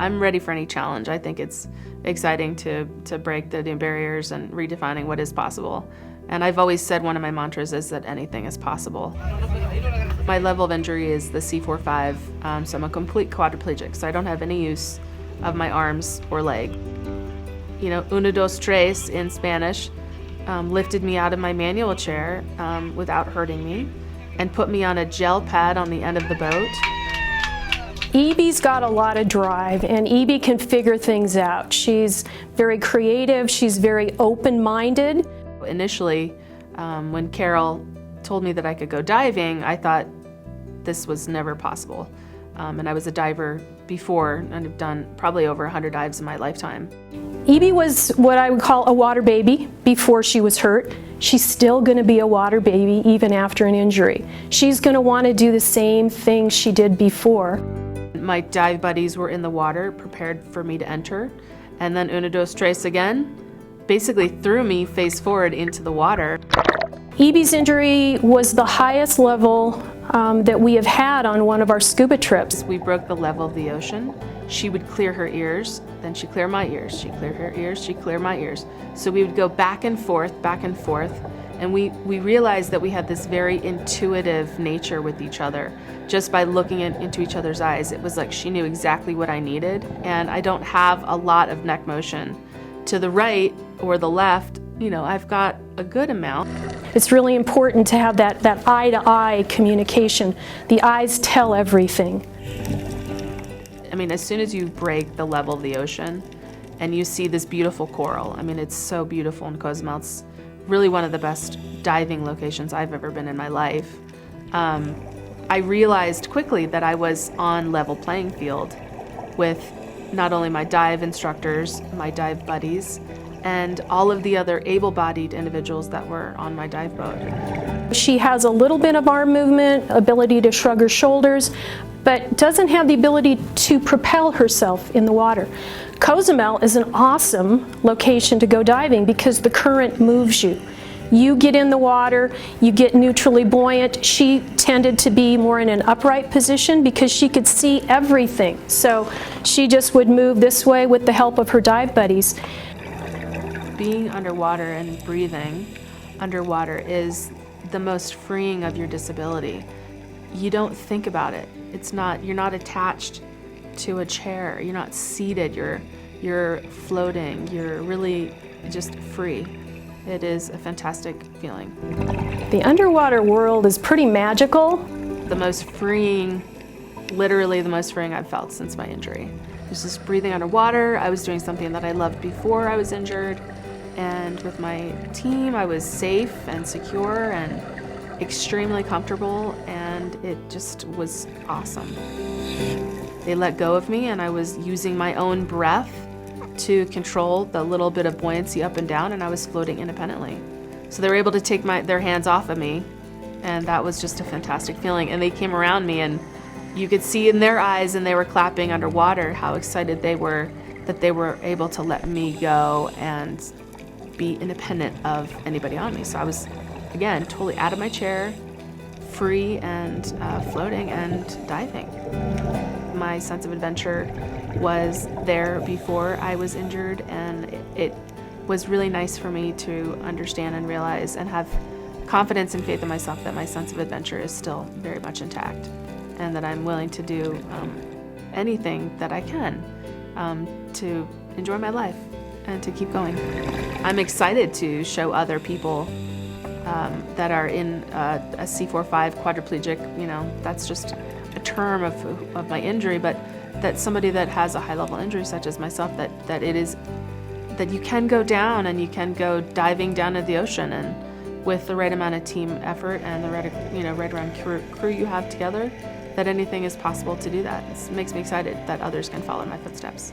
I'm ready for any challenge. I think it's exciting to break the new barriers and redefining what is possible. And I've always said one of my mantras is that anything is possible. My level of injury is the C4-5, so I'm a complete quadriplegic, so I don't have any use of my arms or leg. You know, uno, dos, tres in Spanish lifted me out of my manual chair without hurting me and put me on a gel pad on the end of the boat. Evie's got a lot of drive, and Evie can figure things out. She's very creative, she's very open-minded. Initially, when Carol told me that I could go diving, I thought this was never possible. And I was a diver before, and I've done probably over 100 dives in my lifetime. Evie was what I would call a water baby before she was hurt. She's still going to be a water baby even after an injury. She's going to want to do the same thing she did before. My dive buddies were in the water, prepared for me to enter, and then uno, dos, tres again basically threw me face forward into the water. Evie's injury was the highest level that we have had on one of our scuba trips. We broke the level of the ocean. She would clear her ears, then she'd clear my ears. She'd clear her ears, she'd clear my ears. So we would go back and forth, and we realized that we had this very intuitive nature with each other. Just by looking into each other's eyes, it was like she knew exactly what I needed, and I don't have a lot of neck motion. To the right or the left, you know, I've got a good amount. It's really important to have that eye-to-eye communication. The eyes tell everything. I mean, as soon as you break the level of the ocean and you see this beautiful coral, I mean, it's so beautiful in Cozumel. It's really one of the best diving locations I've ever been in my life. I realized quickly that I was on level playing field with not only my dive instructors, my dive buddies, and all of the other able-bodied individuals that were on my dive boat. She has a little bit of arm movement, ability to shrug her shoulders, but doesn't have the ability to propel herself in the water. Cozumel is an awesome location to go diving because the current moves you. You get in the water, you get neutrally buoyant. She tended to be more in an upright position because she could see everything. So she just would move this way with the help of her dive buddies. Being underwater and breathing underwater is the most freeing of your disability. You don't think about it. You're not attached to a chair. You're not seated. You're floating. You're really just free. It is a fantastic feeling. The underwater world is pretty magical. The most freeing, literally the most freeing I've felt since my injury. It was just breathing underwater. I was doing something that I loved before I was injured. And with my team, I was safe and secure and extremely comfortable, and it just was awesome. They let go of me, and I was using my own breath to control the little bit of buoyancy up and down, and I was floating independently. So they were able to take their hands off of me, and that was just a fantastic feeling. And they came around me, and you could see in their eyes, and they were clapping underwater, how excited they were that they were able to let me go and be independent of anybody on me. So I was, again, totally out of my chair, free and floating and diving. My sense of adventure was there before I was injured, and it was really nice for me to understand and realize and have confidence and faith in myself that my sense of adventure is still very much intact, and that I'm willing to do anything that I can to enjoy my life and to keep going. I'm excited to show other people that are in a C4-5 quadriplegic, you know, that's just a term of my injury, but that somebody that has a high-level injury such as myself, that you can go down and you can go diving down into the ocean, and with the right amount of team effort and the right around crew you have together, that anything is possible to do that. It makes me excited that others can follow in my footsteps.